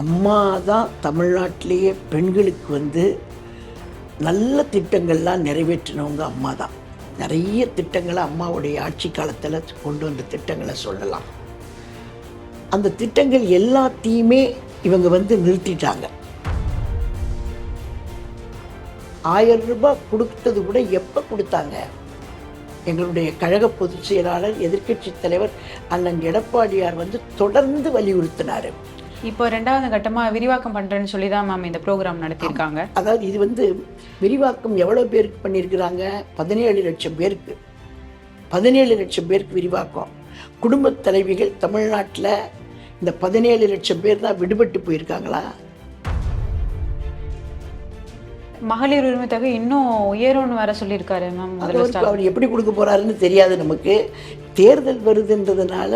அம்மா தான் தமிழ்நாட்டிலேயே பெண்களுக்கு நல்ல திட்டங்கள்லாம் நிறைவேற்றினவங்க அம்மா தான். நிறைய திட்டங்களை அம்மாவுடைய ஆட்சி காலத்தில் கொண்டு வந்த திட்டங்களை சொல்லலாம். அந்த திட்டங்கள் எல்லாத்தையுமே இவங்க நிறுத்திட்டாங்க. 1000 ரூபாய் கொடுத்தது கூட எப்போ கொடுத்தாங்க? எங்களுடைய கழக பொதுச் செயலாளர் எதிர்க்கட்சி தலைவர் அண்ணன் எடப்பாடியார் தொடர்ந்து வலியுறுத்தினார். இப்போ 2வது கட்டமாக விரிவாக்கம் பண்ணுறேன்னு சொல்லி தான் மேம் இந்த ப்ரோக்ராம் நடத்தியிருக்காங்க. அதாவது இது விரிவாக்கம் எவ்வளோ பேருக்கு பண்ணியிருக்கிறாங்க? 17 லட்சம் பேருக்கு. 17 லட்சம் பேருக்கு விரிவாக்கம். குடும்பத் தலைவிகள் தமிழ்நாட்டில் இந்த 17 லட்சம் பேர் தான் விடுபட்டு போயிருக்காங்களா? மகளிர் உரிமை தொகை இன்னும் உயரும்னு வேற சொல்லியிருக்காரு மேம். அவர் எப்படி கொடுக்க போறாருன்னு தெரியாது நமக்கு. தேர்தல் வருதுன்றதுனால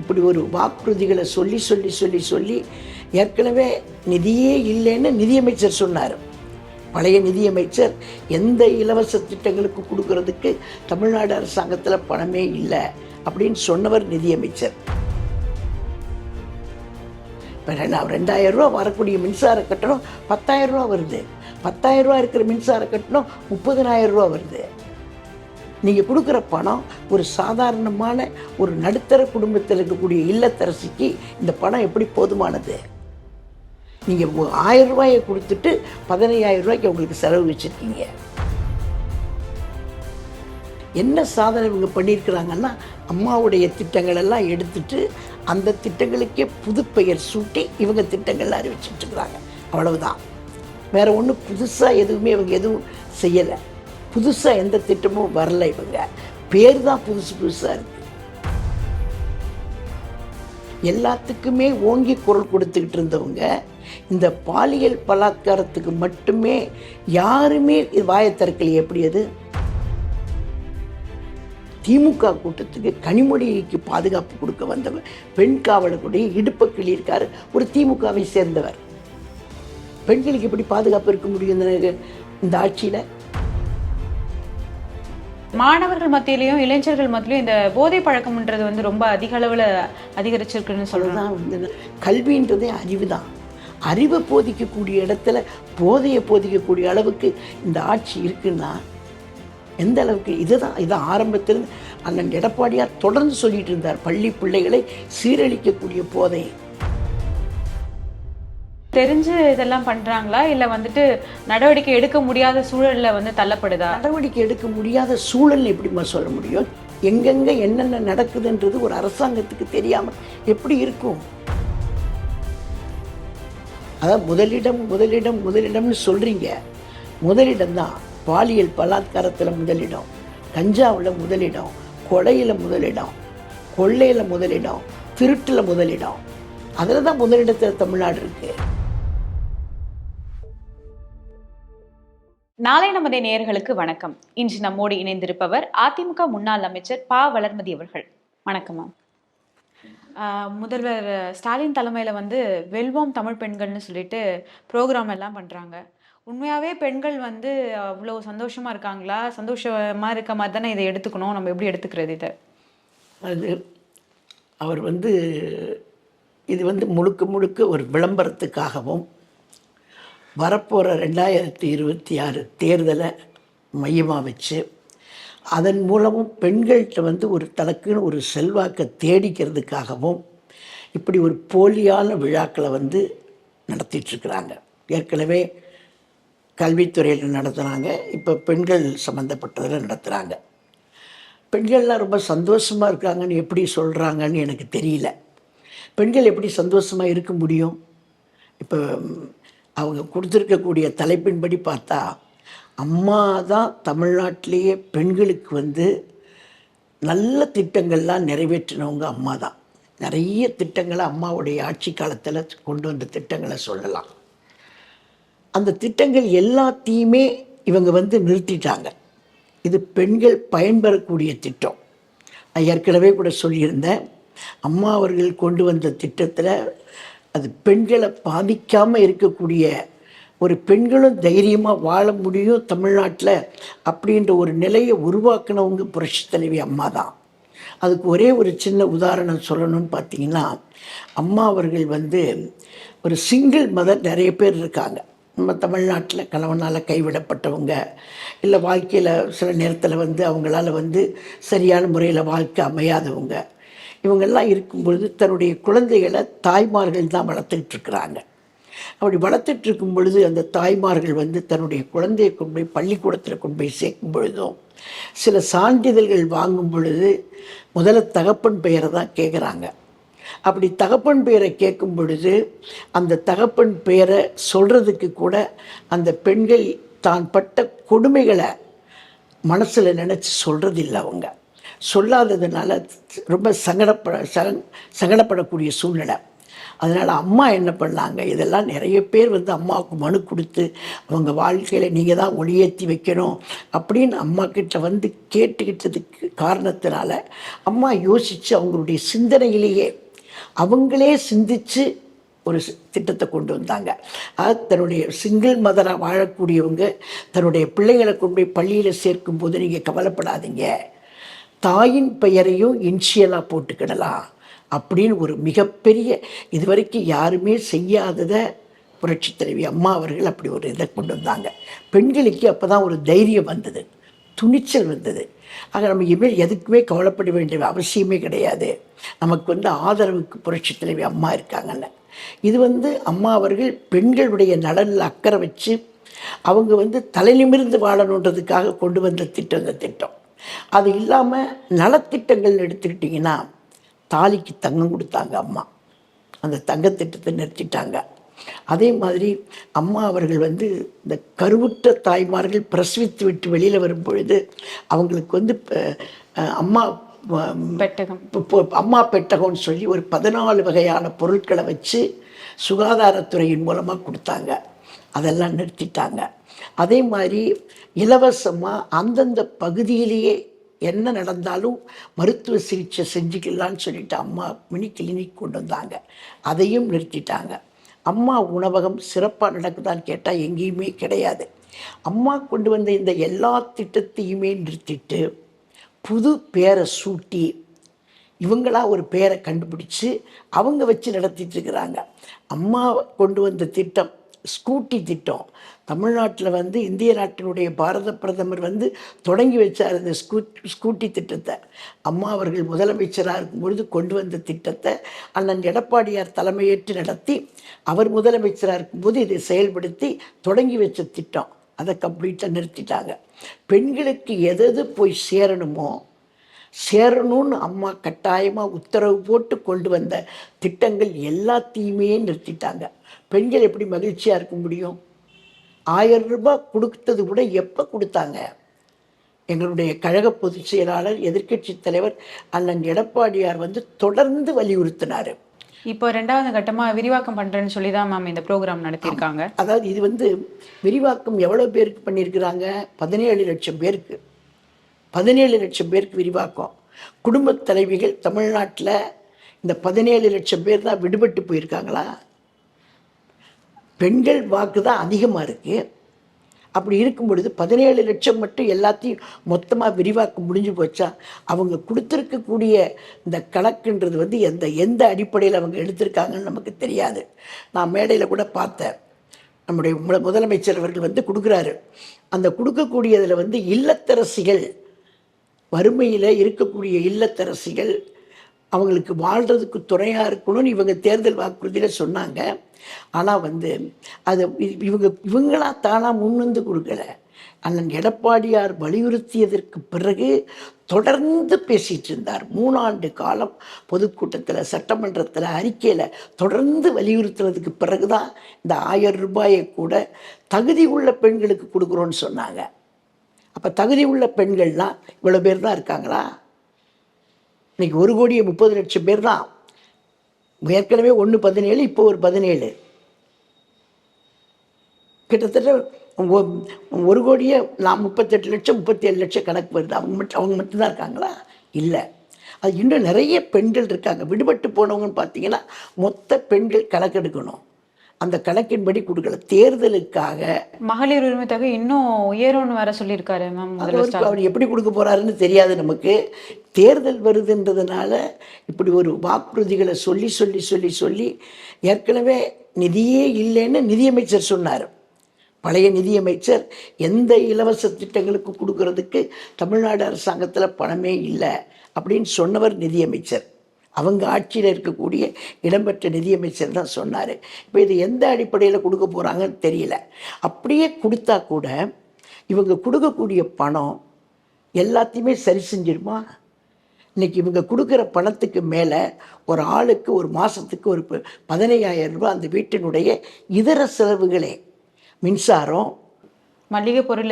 இப்படி ஒரு வாக்குறுதிகளை சொல்லி சொல்லி சொல்லி சொல்லி ஏற்கனவே நிதியே இல்லைன்னு நிதியமைச்சர் சொன்னார். பழைய நிதியமைச்சர் எந்த இலவச திட்டங்களுக்கு கொடுக்கறதுக்கு தமிழ்நாடு அரசாங்கத்தில் பணமே இல்லை அப்படின்னு சொன்னவர் நிதியமைச்சர். இப்போ 2000 ரூபா வரக்கூடிய மின்சார கட்டணம் 10,000 ரூபா வருது. 10,000 ரூபா இருக்கிற மின்சார கட்டணம் 30,000 ரூபா வருது. நீங்கள் கொடுக்குற பணம் ஒரு சாதாரணமான ஒரு நடுத்தர குடும்பத்தில் இருக்கக்கூடிய இல்லத்தரசிக்கு இந்த பணம் எப்படி போதுமானது? நீங்கள் 1000 ரூபாயை கொடுத்துட்டு 15,000 ரூபாய்க்கு உங்களுக்கு செலவு வச்சுருக்கீங்க. என்ன சாதனை இவங்க பண்ணியிருக்கிறாங்கன்னா, அம்மாவுடைய திட்டங்கள் எல்லாம் எடுத்துட்டு அந்த திட்டங்களுக்கே புது பெயர் சூட்டி இவங்க திட்டங்கள் அறிவிச்சிட்டு இருக்கிறாங்க. அவ்வளவுதான். வேற ஒன்றும் புதுசாக எதுவுமே இவங்க எதுவும் செய்யலை. புதுசாக எந்த திட்டமும் வரல. இவங்க பேர் தான் புதுசு புதுசாக இருக்கு. எல்லாத்துக்குமே ஓங்கி குரல் கொடுத்துக்கிட்டு இருந்தவங்க இந்த பாலியல் பலாத்காரத்துக்கு மட்டுமே யாருமே வாயை திறக்கலையே. எப்படி அது? திமுக கூட்டத்துக்கு கனிமொழிக்கு பாதுகாப்பு கொடுக்க வந்தவர் பெண் காவலருடைய இடுப்பை கிள்ளியிருக்காரு ஒரு திமுகவை சேர்ந்தவர். பெண்களுக்கு எப்படி பாதுகாப்பு இருக்க முடியும் இந்த ஆட்சியில்? மாணவர்கள் மத்தியிலையும் இளைஞர்கள் மத்தியிலையும் இந்த போதை பழக்கம்ன்றது ரொம்ப அதிக அளவில் அதிகரிச்சிருக்குன்னு சொல்லலாம். கல்வின்றதே அறிவு தான். அறிவை போதிக்கக்கூடிய இடத்துல போதையை போதிக்கக்கூடிய அளவுக்கு இந்த ஆட்சி இருக்குன்னா எந்த அளவுக்கு? இதான் ஆரம்பத்தில் அண்ணன் எடப்பாடியார் தொடர்ந்து சொல்லிட்டு இருந்தார். பள்ளி பிள்ளைகளை சீரழிக்கக்கூடிய போதை. தெரிஞ்சு இதெல்லாம் பண்றாங்களா இல்லை நடவடிக்கை எடுக்க முடியாத சூழல்ல தள்ளப்படுதா? நடவடிக்கை எடுக்க முடியாத சூழல் எப்படிமா சொல்ல முடியும்? எங்கெங்க என்னென்ன நடக்குதுன்றது ஒரு அரசாங்கத்துக்கு தெரியாம எப்படி இருக்கும்? அதாவது முதலிடம்னு சொல்றீங்க. முதலிடம் தான். பாலியல் பலாத்காரத்தில் முதலிடம், கஞ்சாவில் முதலிடம், கொலையில் முதலிடம், கொள்ளையில் முதலிடம், திருட்டில் முதலிடம். அதில் தான் முதலிடத்தில் தமிழ்நாடு இருக்கு. நாளை நமது நேயர்களுக்கு வணக்கம். இன்று நம்மோடு இணைந்திருப்பவர் அதிமுக முன்னாள் அமைச்சர் ப. வளர்மதி அவர்கள். வணக்கம் மேம். முதல்வர் ஸ்டாலின் தலைமையில் வெல்வோம் தமிழ் பெண்கள்னு சொல்லிட்டு ப்ரோக்ராம் எல்லாம் பண்ணுறாங்க. உண்மையாகவே பெண்கள் அவ்வளோ சந்தோஷமாக இருக்காங்களா? சந்தோஷமாக இருக்க மாதிரி தானே இதை எடுத்துக்கணும். நம்ம எப்படி எடுத்துக்கிறது இதை? அது அவர் இது முழுக்க முழுக்க ஒரு விளம்பரத்துக்காகவும் வரப்போகிற 2026 தேர்தலை மையமாக வச்சு அதன் மூலமும் பெண்கள்கிட்ட ஒரு தனக்குன்னு ஒரு செல்வாக்கை தேடிக்கிறதுக்காகவும் இப்படி ஒரு போலியான விழாக்களை நடத்திட்டுருக்குறாங்க. ஏற்கனவே கல்வித்துறையில் நடத்துகிறாங்க. இப்போ பெண்கள் சம்மந்தப்பட்டதில் நடத்துகிறாங்க. பெண்கள்லாம் ரொம்ப சந்தோஷமாக இருக்காங்கன்னு எப்படி சொல்கிறாங்கன்னு எனக்கு தெரியல. பெண்கள் எப்படி சந்தோஷமாக இருக்க முடியும்? இப்போ அவங்க கொடுத்துருக்கக்கூடிய தலைப்பின்படி பார்த்தா அம்மா தான் தமிழ்நாட்டிலேயே பெண்களுக்கு நல்ல திட்டங்கள்லாம் நிறைவேற்றினவங்க அம்மா தான். நிறைய திட்டங்களை அம்மாவுடைய ஆட்சி காலத்தில் கொண்டு வந்த திட்டங்களை சொல்லலாம். அந்த திட்டங்கள் எல்லாத்தையுமே இவங்க நிறுத்திட்டாங்க. இது பெண்கள் பயன்பெறக்கூடிய திட்டம். நான் ஏற்கனவே கூட சொல்லியிருந்தேன். அம்மா அவர்கள் கொண்டு வந்த திட்டத்தில் அது பெண்களை பாதிக்காமல் இருக்கக்கூடிய ஒரு பெண்களும் தைரியமாக வாழ முடியும் தமிழ்நாட்டில் அப்படின்ற ஒரு நிலையை உருவாக்கினவங்க புரட்சி தலைவி அம்மா தான். அதுக்கு ஒரே ஒரு சின்ன உதாரணம் சொல்லணும்னு பார்த்தீங்கன்னா, அம்மா அவர்கள் வந்து ஒரு சிங்கிள் மதர் நிறைய பேர் இருக்காங்க. நம்ம தமிழ்நாட்டில் கணவனால் கைவிடப்பட்டவங்க, இல்லை வாழ்க்கையில் சில நேரத்தில் வந்து அவங்களால வந்து சரியான முறையில் வாழ்க்கை அமையாதவங்க, இவங்கெல்லாம் இருக்கும்பொழுது தன்னுடைய குழந்தைகளை தாய்மார்கள் தான் வளர்த்துக்கிட்டு இருக்கிறாங்க. அப்படி வளர்த்துட்டு இருக்கும் பொழுது அந்த தாய்மார்கள் வந்து தன்னுடைய குழந்தையை கொண்டு போய் பள்ளிக்கூடத்தில் கொண்டு போய் சேர்க்கும் பொழுதும், சில சான்றிதழ்கள் வாங்கும் பொழுது முதல்ல தகப்பன் பெயரை தான் கேட்குறாங்க. அப்படி தகப்பன் பெயரை கேட்கும் பொழுது அந்த தகப்பன் பெயரை சொல்கிறதுக்கு கூட அந்த பெண்கள் தான் பட்ட கொடுமைகளை மனசில் நினச்சி சொல்கிறதில்லை. அவங்க சொல்லாததுனால ரொம்ப சங்கடப்படக்கூடிய சூழ்நிலை. அதனால் அம்மா என்ன பண்ணாங்க, இதெல்லாம் நிறைய பேர் வந்து அம்மாவுக்கு மனு கொடுத்து அவங்க வாழ்க்கையில் நீங்கள் தான் ஒளியேற்றி வைக்கணும் அப்படின்னு அம்மா கிட்ட வந்து கேட்டுக்கிட்டதுக்கு காரணத்தினால அம்மா யோசித்து அவங்களுடைய சிந்தனையிலேயே அவங்களே சிந்தித்து ஒரு திட்டத்தை கொண்டு வந்தாங்க. தன்னுடைய சிங்கிள் மதராக வாழக்கூடியவங்க தன்னுடைய பிள்ளைகளை கொண்டு போய் பள்ளியில் சேர்க்கும்போது நீங்கள் கவலைப்படாதீங்க, தாயின் பெயரையும் இன்ஷியலாக போட்டுக்கிடலாம் அப்படின்னு ஒரு மிகப்பெரிய, இதுவரைக்கும் யாருமே செய்யாததை புரட்சி தலைவி அம்மா அவர்கள் அப்படி ஒரு இதை கொண்டு வந்தாங்க. பெண்களுக்கு அப்போ தான் ஒரு தைரியம் வந்தது, துணிச்சல் வந்தது. ஆக நம்ம இனிமேல் எதுக்குமே கவலைப்பட வேண்டிய அவசியமே கிடையாது, நமக்கு வந்து ஆதரவுக்கு புரட்சி தலைவி அம்மா இருக்காங்கன்னு. இது வந்து அம்மா அவர்கள் பெண்களுடைய நலனில் அக்கறை வச்சு அவங்க வந்து தலை நிமிர்ந்து வாழணுன்றதுக்காக கொண்டு வந்த திட்டம் இந்த திட்டம். அது இல்லாமல் நலத்திட்டங்கள் எடுத்துக்கிட்டிங்கன்னா, தாலிக்கு தங்கம் கொடுத்தாங்க அம்மா, அந்த தங்கத்திட்டத்தை நிறுத்திட்டாங்க. அதே மாதிரி அம்மா அவர்கள் வந்து இந்த கருவுற்ற தாய்மார்கள் பிரசவித்து விட்டு வெளியில் வரும் பொழுது அவங்களுக்கு வந்து அம்மா பெட்டகம், அம்மா பெட்டகம்னு சொல்லி ஒரு 14 வகையான பொருட்களை வச்சு சுகாதாரத்துறையின் மூலமாக கொடுத்தாங்க. அதெல்லாம் நிறுத்திட்டாங்க. அதே மாதிரி இலவசமாக அந்தந்த பகுதியிலேயே என்ன நடந்தாலும் மருத்துவ சிகிச்சை செஞ்சுக்கலான்னு சொல்லிட்டு அம்மா மினி கிளினிக் கொண்டு வந்தாங்க. அதையும் நிறுத்திட்டாங்க. அம்மா உணவகம் சிறப்பாக நடக்குதான்னு கேட்டால் எங்கேயுமே கிடையாது. அம்மா கொண்டு வந்த இந்த எல்லா திட்டத்தையுமே நிறுத்திட்டு புது பேரை சூட்டி இவங்களா ஒரு பேரை கண்டுபிடிச்சி அவங்க வச்சு நடத்திட்டு இருக்கிறாங்க. அம்மா கொண்டு வந்த திட்டம் ஸ்கூட்டி திட்டம். தமிழ்நாட்டில் வந்து இந்திய நாட்டினுடைய பாரத பிரதமர் வந்து தொடங்கி வச்சார் இந்த ஸ்கூட்டி திட்டத்தை. அம்மா அவர்கள் முதலமைச்சராக இருக்கும்பொழுது கொண்டு வந்த திட்டத்தை அண்ணன் எடப்பாடியார் தலைமையேற்று நடத்தி அவர் முதலமைச்சராக இருக்கும்போது இதை செயல்படுத்தி தொடங்கி வச்ச திட்டம். அதை கம்ப்ளீட்டாக நிறுத்திட்டாங்க. பெண்களுக்கு எது போய் சேரணும்னு அம்மா கட்டாயமாக உத்தரவு போட்டு கொண்டு வந்த திட்டங்கள் எல்லாத்தையுமே நிறுத்திட்டாங்க. பெண்கள் எப்படி மகிழ்ச்சியாக இருக்க முடியும்? 1000 ரூபாய் கொடுத்தது கூட எப்போ கொடுத்தாங்க? எங்களுடைய கழக பொதுச் செயலாளர் எதிர்க்கட்சி தலைவர் அண்ணன் எடப்பாடியார் வந்து தொடர்ந்து வலியுறுத்தினார். இப்போ 2வது கட்டமாக விரிவாக்கம் பண்ணுறேன்னு சொல்லி தான் மேம் இந்த ப்ரோக்ராம் நடத்தியிருக்காங்க. அதாவது இது வந்து விரிவாக்கம் எவ்வளோ பேருக்கு பண்ணியிருக்கிறாங்க? 17 லட்சம் பேருக்கு. 17 லட்சம் பேருக்கு விரிவாக்கம். குடும்பத் தலைவிகள் தமிழ்நாட்டில் இந்த 17 லட்சம் பேர் தான் விடுபட்டு போயிருக்காங்களா? பெண்கள் வாக்கு தான் அதிகமாக இருக்குது. அப்படி இருக்கும் பொழுது 17 லட்சம் மட்டும் எல்லாத்தையும் மொத்தமாக விரிவாக்கம் முடிஞ்சு போச்சா? அவங்க கொடுத்துருக்கக்கூடிய இந்த கணக்குன்றது வந்து எந்த அடிப்படையில் அவங்க எடுத்திருக்காங்கன்னு நமக்கு தெரியாது. நான் மேடையில் கூட பார்த்தேன், நம்முடைய முதலமைச்சர் அவர்கள் வந்து கொடுக்குறாரு. அந்த கொடுக்கக்கூடியதில் வந்து இல்லத்தரசிகள், வறுமையில் இருக்கக்கூடிய இல்லத்தரசிகள் அவங்களுக்கு வாழ்கிறதுக்கு துணையாக இருக்கணும்னு இவங்க தேர்தல் வாக்குறுதியில் சொன்னாங்க. ஆனால் வந்து அதை இவங்களா தானாக முன்வந்து கொடுக்கல. அண்ணன் எடப்பாடியார் வலியுறுத்தியதற்கு பிறகு தொடர்ந்து பேசிகிட்டு இருந்தார். 3 ஆண்டு காலம் பொதுக்கூட்டத்தில், சட்டமன்றத்தில், அறிக்கையில் தொடர்ந்து வலியுறுத்துறதுக்கு பிறகு தான் இந்த 1000 ரூபாயை கூட தகுதி உள்ள பெண்களுக்கு கொடுக்குறோன்னு சொன்னாங்க. அப்போ தகுதி உள்ள பெண்கள்லாம் இவ்வளோ பேர் தான் இருக்காங்களா? இன்றைக்கி 1,30,00,000 பேர் தான். ஏற்கனவே 17, இப்போ ஒரு 17, கிட்டத்தட்ட 1,38,00,000 37 லட்சம் கணக்கு வருது. அவங்க மட்டும்தான் இருக்காங்களா? இல்லை, அது இன்னும் நிறைய பெண்கள் இருக்காங்க. விடுபட்டு போனவங்கன்னு பார்த்தீங்கன்னா மொத்த பெண்கள் கணக்கெடுக்கணும். அந்த கணக்கின்படி கொடுக்கல. தேர்தலுக்காக மகளிர் உரிமை தொகை இன்னும் உயரும்னு வேற சொல்லியிருக்காரு மேம் அது முதல்வர் ஸ்டாலின். அவர் எப்படி கொடுக்க போகிறாருன்னு தெரியாது நமக்கு. தேர்தல் வருதுன்றதுனால இப்படி ஒரு வாக்குறுதிகளை சொல்லி சொல்லி சொல்லி சொல்லி ஏற்கனவே நிதியே இல்லைன்னு நிதியமைச்சர் சொன்னார். பழைய நிதியமைச்சர் எந்த இலவச திட்டங்களுக்கு கொடுக்கறதுக்கு தமிழ்நாடு அரசாங்கத்தில் பணமே இல்லை அப்படின்னு சொன்னவர் நிதியமைச்சர். அவங்க ஆட்சியில் இருக்கக்கூடிய இடம்பெற்ற நிதியமைச்சர் தான் சொன்னார். இப்போ இது எந்த அடிப்படையில் கொடுக்க போகிறாங்கன்னு தெரியல. அப்படியே கொடுத்தா கூட இவங்க கொடுக்கக்கூடிய பணம் எல்லாத்தையுமே சரி செஞ்சிருமா? இன்றைக்கி இவங்க கொடுக்குற பணத்துக்கு மேலே ஒரு ஆளுக்கு ஒரு மாதத்துக்கு ஒரு 15,000 ரூபாய் அந்த வீட்டினுடைய இதர செலவுகளே, மின்சாரம், மளிகை பொருள்,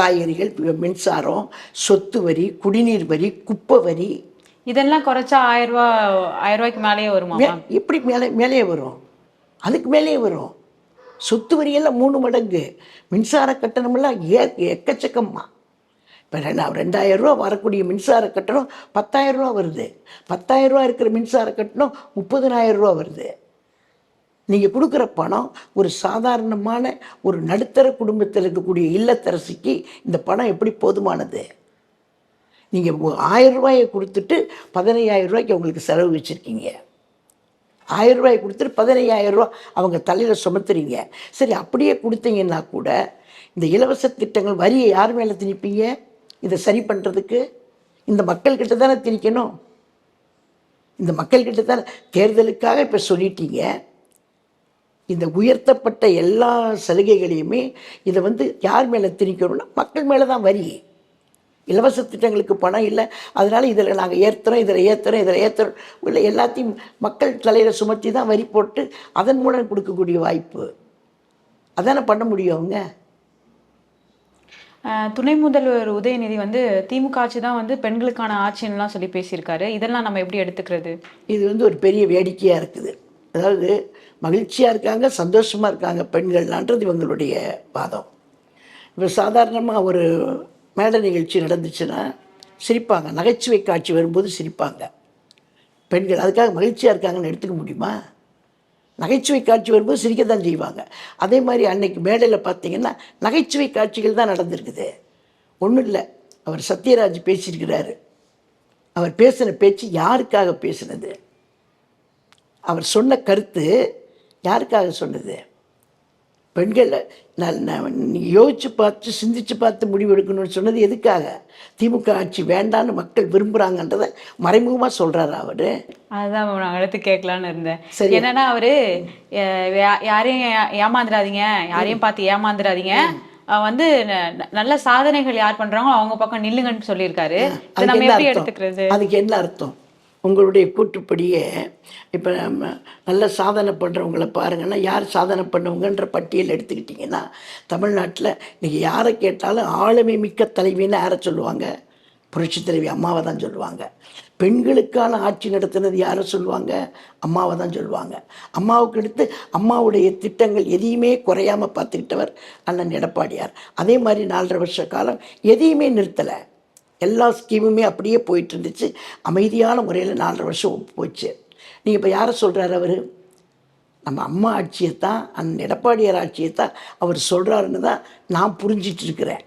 காய்கறிகள், மின்சாரம், சொத்து வரி, குடிநீர் வரி, குப்பை வரி, இதெல்லாம் குறைச்சா 1000 ரூபாய்க்கு மேலேயே வருமா? எப்படி மேலே வரும்? அதுக்கு மேலேயே வரும். சொத்து வரியெல்லாம் 3 மடங்கு, மின்சார கட்டணமெல்லாம் எக்கச்சக்கம்மா. இப்போ 2,000 ரூபா வரக்கூடிய மின்சார கட்டணம் 10,000 ரூபா வருது. 10,000 ரூபா இருக்கிற மின்சார கட்டணம் 30,000 ரூபா வருது. நீங்கள் கொடுக்குற பணம் ஒரு சாதாரணமான ஒரு நடுத்தர குடும்பத்தில் இருக்கக்கூடிய இல்லத்தரசிக்கு இந்த பணம் எப்படி போதுமானது? நீங்கள் 1000 ரூபாயை கொடுத்துட்டு 15,000 ரூபாய்க்கு அவங்களுக்கு செலவு வச்சுருக்கீங்க. 1000 ரூபாயை கொடுத்துட்டு 15,000 ரூபா அவங்க தலையில் சுமத்துறீங்க. சரி, அப்படியே கொடுத்தீங்கன்னா கூட இந்த இலவச திட்டங்கள் வரியை யார் மேலே திணிப்பீங்க? இதை சரி பண்ணுறதுக்கு இந்த மக்கள்கிட்ட தானே திணிக்கணும். இந்த மக்கள்கிட்ட தானே. தேர்தலுக்காக இப்போ சொல்லிட்டீங்க. இந்த உயர்த்தப்பட்ட எல்லா சலுகைகளையுமே இதை யார் மேலே திணிக்கணும்னா மக்கள் மேலே தான் வரி. இலவச திட்டங்களுக்கு பணம் இல்லை, அதனால் இதில் நாங்கள் ஏற்றுறோம், இதில் ஏற்றுறோம் இல்லை, எல்லாத்தையும் மக்கள் தலையில் சுமத்தி தான் வரி போட்டு அதன் மூலம் கொடுக்கக்கூடிய வாய்ப்பு. அதானே பண்ண முடியும் அவங்க. துணை முதல்வர் உதயநிதி திமுக ஆட்சி தான் பெண்களுக்கான ஆட்சின்னுலாம் சொல்லி பேசியிருக்காரு. இதெல்லாம் நம்ம எப்படி எடுத்துக்கிறது? இது ஒரு பெரிய வேடிக்கையாக இருக்குது. அதாவது மகிழ்ச்சியாக இருக்காங்க, சந்தோஷமாக இருக்காங்க பெண்கள்லான்றது இவங்களுடைய வாதம். இப்போ சாதாரணமாக ஒரு மேடை நிகழ்ச்சி நடந்துச்சுன்னா சிரிப்பாங்க. நகைச்சுவை காட்சி வரும்போது சிரிப்பாங்க பெண்கள். அதுக்காக மகிழ்ச்சியாக இருக்காங்கன்னு எடுத்துக்க முடியுமா? நகைச்சுவை காட்சி வரும்போது சிரிக்க தான் செய்வாங்க. அதே மாதிரி அன்னைக்கு மேடையில் பார்த்திங்கன்னா நகைச்சுவை காட்சிகள் தான் நடந்திருக்குது. ஒன்றும் இல்லை, அவர் சத்யராஜ் பேசியிருக்கிறாரு. அவர் பேசின பேச்சு யாருக்காக பேசினது? அவர் சொன்ன கருத்து யாருக்காக சொன்னது? பெண்களை யோசித்து பார்த்து சிந்தித்து பார்த்து முடிவு எடுக்கணும்னு சொன்னது எதுக்காக? திமுக ஆட்சி வேண்டான்னு மக்கள் விரும்புகிறாங்கன்றதை மறைமுகமாக சொல்கிறாரு அவர். அதுதான் நான் அடுத்து கேட்கலான்னு இருந்தேன். சரி, என்னன்னா அவர் யாரையும் ஏமாந்துடாதீங்க, யாரையும் பார்த்து ஏமாந்துடாதீங்க, நல்ல சாதனைகள் யார் பண்ணுறாங்களோ அவங்க பக்கம் நில்லுங்கன்னு சொல்லியிருக்காரு. நம்ம எப்படி எடுத்துக்கிறது? அதுக்கு என்ன அர்த்தம்? உங்களுடைய கூற்றுப்படியே இப்போ நம்ம நல்ல சாதனை பண்ணுறவங்கள பாருங்கன்னா, யார் சாதனை பண்ணவங்கன்ற பட்டியல் எடுத்துக்கிட்டிங்கன்னா தமிழ்நாட்டில் இன்றைக்கி யாரை கேட்டாலும் ஆளுமை மிக்க தலைவின்னு யாரை சொல்லுவாங்க? புரட்சி தலைவி அம்மாவை தான் சொல்லுவாங்க. பெண்களுக்கான ஆட்சி நடத்துனது யாரை சொல்லுவாங்க? அம்மாவை தான் சொல்லுவாங்க. அம்மாவுக்கு அடுத்து அம்மாவுடைய திட்டங்கள் எதையுமே குறையாமல் பார்த்துக்கிட்டவர் அண்ணன் எடப்பாடியார். அதே மாதிரி 4.5 வருஷ காலம் எதையுமே நிறுத்தலை. எல்லா ஸ்கீமுமே அப்படியே போயிட்டு இருந்துச்சு. அமைதியான முறையில் 4.5 வருஷம் போச்சு. நீங்கள் இப்போ யாரை சொல்கிறார் அவர்? நம்ம அம்மா ஆட்சியை தான், அண்ணன் எடப்பாடியார் ஆட்சியை தான் அவர் சொல்கிறாருன்னு தான் நான் புரிஞ்சிட்டு இருக்கிறேன்.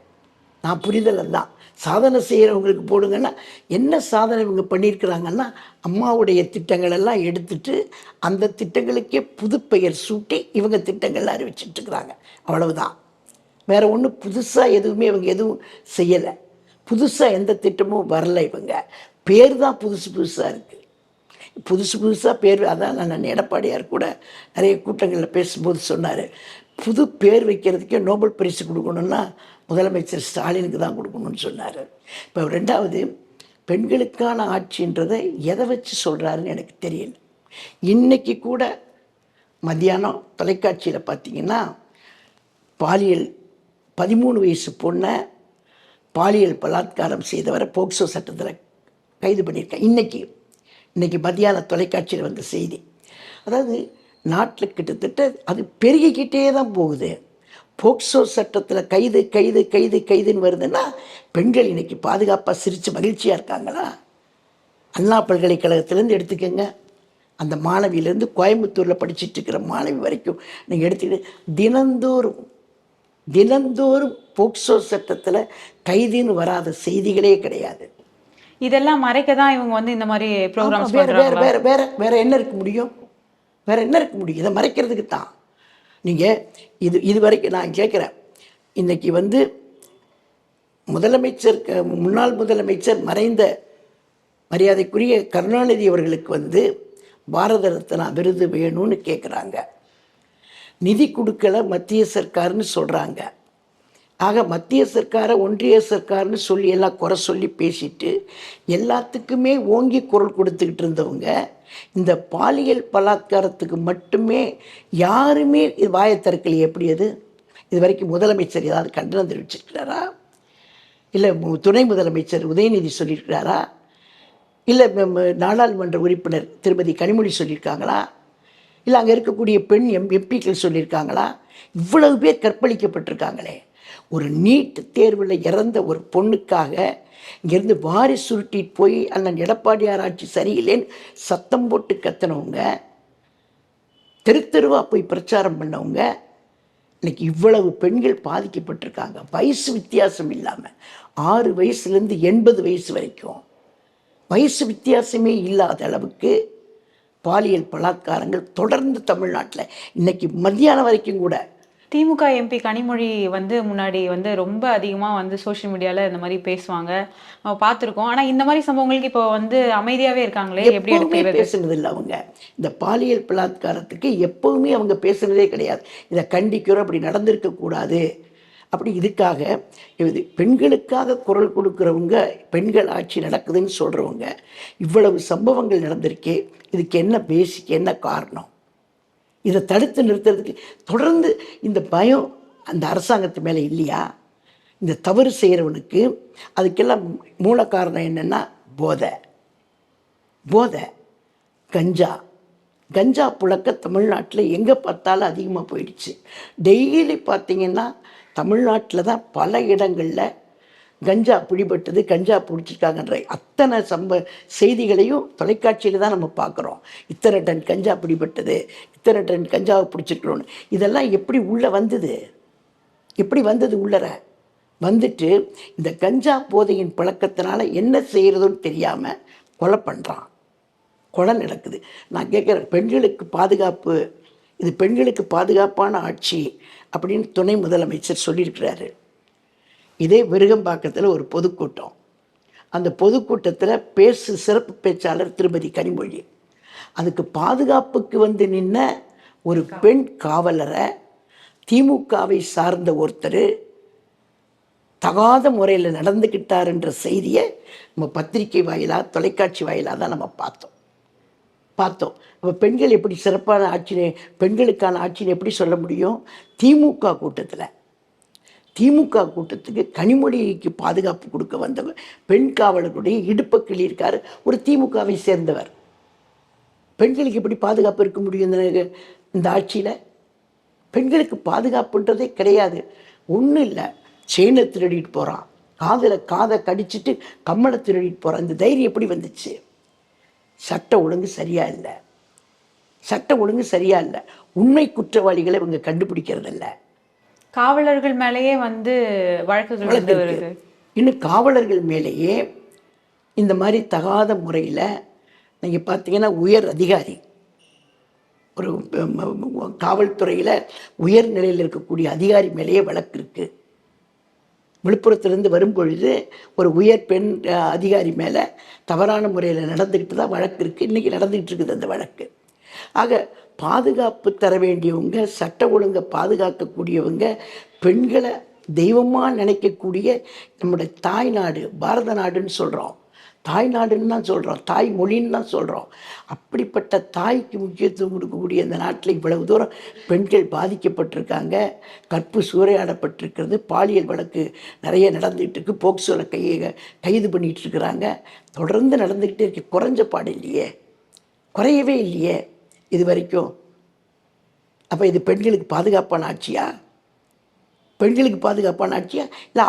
நான் புரிதலை தான். சாதனை செய்கிறவங்களுக்கு போடுங்கன்னா என்ன சாதனை இவங்க பண்ணியிருக்கிறாங்கன்னா, அம்மாவுடைய திட்டங்கள் எல்லாம் எடுத்துட்டு அந்த திட்டங்களுக்கே புது பெயர் சூட்டி இவங்க திட்டங்கள்லாம் அறிவிச்சிட்ருக்குறாங்க. அவ்வளவுதான். வேறு ஒன்றும் புதுசாக எதுவுமே இவங்க எதுவும் செய்யலை. புதுசாக எந்த திட்டமும் வரல. இவங்க பேர் தான் புதுசாக இருக்குது. புதுசாக பேர். அதான் நான் எடப்பாடியார் கூட நிறைய கூட்டங்களில் பேசும்போது சொன்னார், புது பேர் வைக்கிறதுக்கே நோபல் பரிசு கொடுக்கணுன்னா முதலமைச்சர் ஸ்டாலினுக்கு தான் கொடுக்கணும்னு சொன்னார். இப்போ 2வது பெண்களுக்கான ஆட்சின்றதை எதை வச்சு சொல்கிறாருன்னு எனக்கு தெரியல. இன்றைக்கி கூட மத்தியானம் தொலைக்காட்சியில் பார்த்திங்கன்னா பாலியல் 13 வயசு பொண்ணை பாலியல் பலாத்காரம் செய்தவரை போக்சோ சட்டத்தில் கைது பண்ணியிருக்கேன். இன்றைக்கி மத்தியான தொலைக்காட்சியில் செய்தி. அதாவது நாட்டில் கிட்டத்தட்ட அது பெருகிக்கிட்டே தான் போகுது. போக்சோ சட்டத்தில் கைதுன்னு வருதுன்னா பெண்கள் இன்றைக்கி பாதுகாப்பாக சிரித்து மகிழ்ச்சியாக இருக்காங்களா? அண்ணா பல்கலைக்கழகத்திலேருந்து எடுத்துக்கோங்க, அந்த மாணவியிலேருந்து கோயம்புத்தூரில் படிச்சுட்டு இருக்கிற மாணவி வரைக்கும் நீங்கள் எடுத்துக்கிட்டு தினந்தோறும் போக்சோ சட்டத்தில் கைதுன்னு வராத செய்திகளே கிடையாது. இதெல்லாம் மறைக்க தான் இவங்க வந்து இந்த மாதிரி ப்ரோக்ராம்ஸ் வேற வேற பண்றாங்களா? வேற வேற வேற என்ன இருக்க முடியும்? வேற என்ன இருக்க முடியும்? இதை மறைக்கிறதுக்கு தான். நீங்கள் இது வரைக்கும் நான் கேட்குறேன், இன்றைக்கி வந்து முன்னாள் முதலமைச்சர் மறைந்த மரியாதைக்குரிய கருணாநிதி அவர்களுக்கு வந்து பாரத ரத்னா விருது வேணும்னு கேட்குறாங்க. நிதி கொடுக்கல மத்திய சர்க்கார்னு சொல்கிறாங்க. ஆக மத்திய சர்க்காரை ஒன்றிய சர்க்கார்னு சொல்லி எல்லாம் குறை சொல்லி பேசிட்டு எல்லாத்துக்குமே ஓங்கி குரல் கொடுத்துக்கிட்டு இருந்தவங்க இந்த பாலியல் பலாத்காரத்துக்கு மட்டுமே யாருமே வாயை திறக்கலையே. எப்படி இது வரைக்கும் முதலமைச்சர் ஏதாவது கண்டனம் தெரிவிச்சிருக்கிறாரா? இல்லை துணை முதலமைச்சர் உதயநிதி சொல்லியிருக்கிறாரா? இல்லை நாடாளுமன்ற உறுப்பினர் திருமதி கனிமொழி சொல்லியிருக்காங்களா? இல்லை அங்கே இருக்கக்கூடிய பெண் எம்பிக்கள் சொல்லியிருக்காங்களா? இவ்வளவு பேர் கற்பழிக்கப்பட்டிருக்காங்களே. ஒரு நீட் தேர்வில் இறந்த ஒரு பொண்ணுக்காக இங்கேருந்து வாரி சுருட்டிட்டு போய் அண்ணன் எடப்பாடியார் ஆட்சி சரியில்லைன்னு சத்தம் போட்டு கத்தினவங்க, தெருவாக போய் பிரச்சாரம் பண்ணவங்க, இன்னைக்கு இவ்வளவு பெண்கள் பாதிக்கப்பட்டிருக்காங்க. வயசு வித்தியாசம் இல்லாமல் 6 வயசுலேருந்து 80 வயசு வரைக்கும் வயசு வித்தியாசமே இல்லாத அளவுக்கு பாலியல் பலாத்காரங்கள் தொடர்ந்து தமிழ்நாட்டில் இன்னைக்கு மத்தியானம் வரைக்கும் கூட. திமுக எம்பி கனிமொழி வந்து முன்னாடி வந்து ரொம்ப அதிகமாக வந்து சோஷியல் மீடியாவில் இந்த மாதிரி பேசுவாங்க, நம்ம பார்த்துருக்கோம். ஆனால் இந்த மாதிரி சம்பவங்களுக்கு இப்போ வந்து அமைதியாகவே இருக்காங்களே, எப்படி எடுத்துக்கிறது? பேசுனது இல்லை அவங்க. இந்த பாலியல் பலாத்காரத்துக்கு எப்பவுமே அவங்க பேசுனதே கிடையாது. இதை கண்டிக்கிறோம், அப்படி நடந்திருக்கக்கூடாது, அப்படி இதுக்காக இது பெண்களுக்காக குரல் கொடுக்குறவங்க, பெண்கள் ஆட்சி நடக்குதுன்னு சொல்கிறவங்க, இவ்வளவு சம்பவங்கள் நடந்திருக்கே, இதுக்கு என்ன பேசிக், என்ன காரணம்? இதை தடுத்து நிறுத்துறதுக்கு தொடர்ந்து இந்த பயம் அந்த அரசாங்கத்து மேலே இல்லையா? இந்த தவறு செய்கிறவனுக்கு அதுக்கெல்லாம் மூல காரணம் என்னென்னா போதை, கஞ்சா புழக்க தமிழ்நாட்டில் எங்கே பார்த்தாலும் அதிகமாக போயிடுச்சு. டெய்லி பார்த்திங்கன்னா தமிழ்நாட்டில் தான் பல இடங்களில் கஞ்சா பிடிபட்டது, கஞ்சா பிடிச்சிருக்காங்கன்ற அத்தனை செய்திகளையும் தொலைக்காட்சியில் தான் நம்ம பார்க்குறோம். இத்தனை டன் கஞ்சா பிடிபட்டது, இத்தனை டன் கஞ்சாவை பிடிச்சிருக்கிறோன்னு. இதெல்லாம் எப்படி உள்ளே வந்தது? உள்ளர வந்துட்டு இந்த கஞ்சா போதையின் பழக்கத்தினால என்ன செய்கிறதுன்னு தெரியாமல் கொலை நடக்குது. நான் கேட்குறேன், பெண்களுக்கு பாதுகாப்பு, இது பெண்களுக்கு பாதுகாப்பான ஆட்சி அப்படின்னு துணை முதலமைச்சர் சொல்லியிருக்கிறாரு. இதே விருகம்பாக்கத்தில் ஒரு பொதுக்கூட்டம், அந்த பொதுக்கூட்டத்தில் சிறப்பு பேச்சாளர் திருமதி கனிமொழி, அதுக்கு பாதுகாப்புக்கு வந்து நின்ன ஒரு பெண் காவலரை திமுகவை சார்ந்த ஒருத்தர் தகாத முறையில் நடந்துக்கிட்டாருன்ற செய்தியை நம்ம பத்திரிகை வாயிலாக, தொலைக்காட்சி வாயிலாக தான் நம்ம பார்த்தோம். அப்போ பெண்கள் எப்படி சிறப்பான ஆட்சியை, பெண்களுக்கான ஆட்சியை எப்படி சொல்ல முடியும்? திமுக கூட்டத்துக்கு கனிமொழிக்கு பாதுகாப்பு கொடுக்க வந்தவர் பெண் காவலருடைய இடுப்பை கிள்ளியிருக்காரு ஒரு திமுகவை சேர்ந்தவர். பெண்களுக்கு எப்படி பாதுகாப்பு இருக்க முடியும் இந்த ஆட்சியில்? பெண்களுக்கு பாதுகாப்புன்றதே கிடையாது. ஒன்றும் இல்லை, செயினை திருடிட்டு போகிறான், காதை கடிச்சிட்டு கம்மலை திருடிட்டு போகிறான். இந்த தைரியம் எப்படி வந்துச்சு? சட்ட ஒழுங்கு சரியா இல்லை. உண்மை குற்றவாளிகளை இவங்க கண்டுபிடிக்கிறதில்ல. காவலர்கள் மேலேயே வந்து வழக்குகள் வருது. இன்னும் காவலர்கள் மேலேயே இந்த மாதிரி தகாத முறையில் நீங்கள் பார்த்தீங்கன்னா உயர் அதிகாரி, ஒரு காவல்துறையில் உயர் நிலையில் இருக்கக்கூடிய அதிகாரி மேலேயே வழக்கு இருக்குது. விழுப்புரத்துலேருந்து வரும்பொழுது ஒரு உயர் பெண் அதிகாரி மேலே தவறான முறையில் நடந்துக்கிட்டு தான் வழக்கு இருக்குது. இன்றைக்கி நடந்துக்கிட்டு இருக்குது அந்த வழக்கு. ஆக பாதுகாப்பு தர வேண்டியவங்க, சட்ட ஒழுங்கை பாதுகாக்கக்கூடியவங்க, பெண்களை தெய்வமாக நினைக்கக்கூடிய நம்முடைய தாய் நாடு, பாரத நாடுன்னு சொல்கிறோம், தாய் நாடுன்னு தான் சொல்கிறோம், தாய் மொழின்னு தான் சொல்கிறோம். அப்படிப்பட்ட தாய்க்கு முக்கியத்துவம் கொடுக்கக்கூடிய இந்த நாட்டில் இவ்வளவு தூரம் பெண்கள் பாதிக்கப்பட்டிருக்காங்க, கற்பு சூறையாடப்பட்டிருக்கிறது, பாலியல் வழக்கு நிறைய நடந்துகிட்டு இருக்குது, போக்சோவில் கைது பண்ணிகிட்டு இருக்கிறாங்க, தொடர்ந்து நடந்துக்கிட்டே இருக்கு. குறைஞ்ச பாடு இல்லையே, குறையவே இல்லையே இது வரைக்கும். அப்போ இது பெண்களுக்கு பாதுகாப்பான ஆட்சியா? இல்லை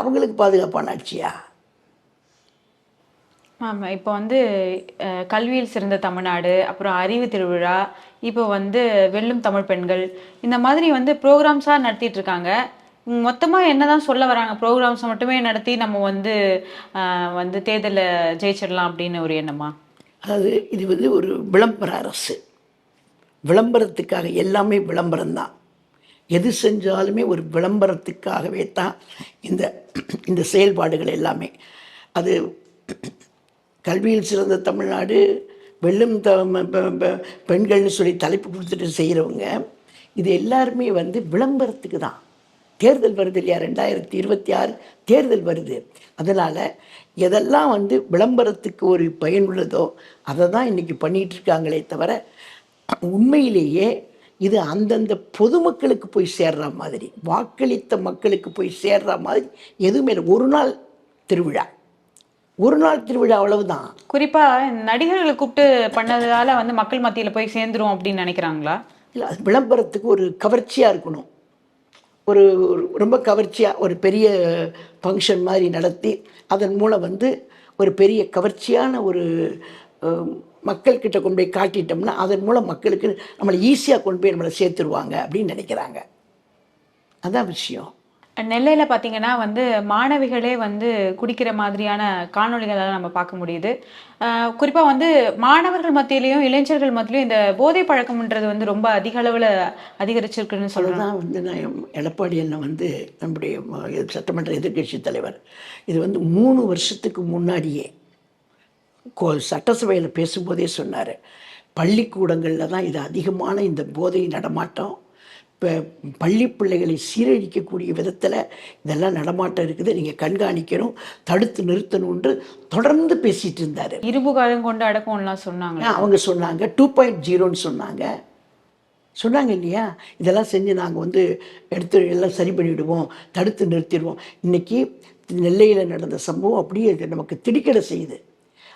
அவங்களுக்கு பாதுகாப்பான ஆட்சியா? ஆமா. இப்போ வந்து கல்வியில் சிறந்த தமிழ்நாடு, அப்புறம் அறிவு திருவிழா, இப்போ வந்து வெல்லும் தமிழ் பெண்கள், இந்த மாதிரி வந்து ப்ரோகிராம்ஸா நடத்திட்டு இருக்காங்க. மொத்தமா என்னதான் சொல்ல வராங்க? ப்ரோகிராம்ஸ் மட்டுமே நடத்தி நம்ம வந்து வந்து தேர்தல்ல ஜெயிச்சிடலாம் அப்படின்னு ஒரு எண்ணமா? அதாவது இது வந்து ஒரு விளம்பர அரசு. விளம்பரத்துக்காக எல்லாமே விளம்பரம் தான். எது செஞ்சாலுமே ஒரு விளம்பரத்துக்காகவே தான் இந்த இந்த செயல்பாடுகள் எல்லாமே. அது கல்வியில் சிறந்த தமிழ்நாடு, வெல்லும் பெண்கள்னு சொல்லி தலைப்பு கொடுத்துட்டு செய்கிறவங்க, இது எல்லாருமே வந்து விளம்பரத்துக்கு தான். தேர்தல் வருது இல்லையா, 2026 தேர்தல் வருது. அதனால் எதெல்லாம் வந்து விளம்பரத்துக்கு ஒரு பயனுள்ளதோ அதை தான் இன்றைக்கி பண்ணிகிட்டு இருக்காங்களே தவிர, உண்மையிலேயே இது அந்தந்த பொதுமக்களுக்கு போய் சேர்ற மாதிரி, வாக்களித்த மக்களுக்கு போய் சேர்ற மாதிரி எதுவுமே இல்லை. ஒரு நாள் திருவிழா, ஒரு நாள் திருவிழா, அவ்வளவுதான். குறிப்பா நடிகர்களை கூப்பிட்டு பண்ணதால வந்து மக்கள் மத்தியில போய் சேர்ந்துரும் அப்படின்னு நினைக்கிறாங்களா? இல்லை, அது விளம்பரத்துக்கு ஒரு கவர்ச்சியாக இருக்கணும். ஒரு ரொம்ப கவர்ச்சியாக ஒரு பெரிய ஃபங்க்ஷன் மாதிரி நடத்தி அதன் மூலம் வந்து ஒரு பெரிய கவர்ச்சியான ஒரு மக்கள்கிட்ட கொண்டு போய் காட்டிட்டோம்னா அதன் மூலம் மக்களுக்கு நம்மளை ஈஸியாக கொண்டு போய் நம்மளை சேர்த்துருவாங்க அப்படின்னு நினைக்கிறாங்க. அதான் விஷயம். நெல்லையில பார்த்தீங்கன்னா வந்து மாணவிகளே வந்து குடிக்கிற மாதிரியான காணொளிகளெல்லாம் நம்ம பார்க்க முடியுது. குறிப்பா வந்து மாணவர்கள் மத்தியிலயும், இளைஞர்கள் மத்தியிலயும் இந்த போதை பழக்கம்ன்றது வந்து ரொம்ப அதிக அளவுல அதிகரிச்சிருக்குன்னு சொல்றாங்க. அதுதான் வந்து நான் எடப்பாடி அண்ணன் வந்து நம்முடைய சட்டமன்ற எதிர்க்கட்சி தலைவர் இது வந்து 3 வருஷத்துக்கு முன்னாடியே சட்டசபையில் பேசும்போதே சொன்னார். பள்ளிக்கூடங்களில் தான் இது அதிகமான இந்த போதை நடமாட்டம், இப்போ பள்ளி பிள்ளைகளை சீரழிக்கக்கூடிய விதத்தில் இதெல்லாம் நடமாட்டம் இருக்குது, நீங்கள் கண்காணிக்கணும், தடுத்து நிறுத்தணும்ன்று தொடர்ந்து பேசிகிட்டு இருந்தார். இரும்பு காலம் கொண்டு அடக்கம்லாம் சொன்னாங்க. அவங்க சொன்னாங்க 2.0ன்னு சொன்னாங்க இல்லையா. இதெல்லாம் செஞ்சு நாங்கள் வந்து எடுத்து எல்லாம் சரி பண்ணிவிடுவோம், தடுத்து நிறுத்திடுவோம். இன்றைக்கி நெல்லையில் நடந்த சம்பவம் அப்படியே நமக்கு திடுக்கிட செய்யுது.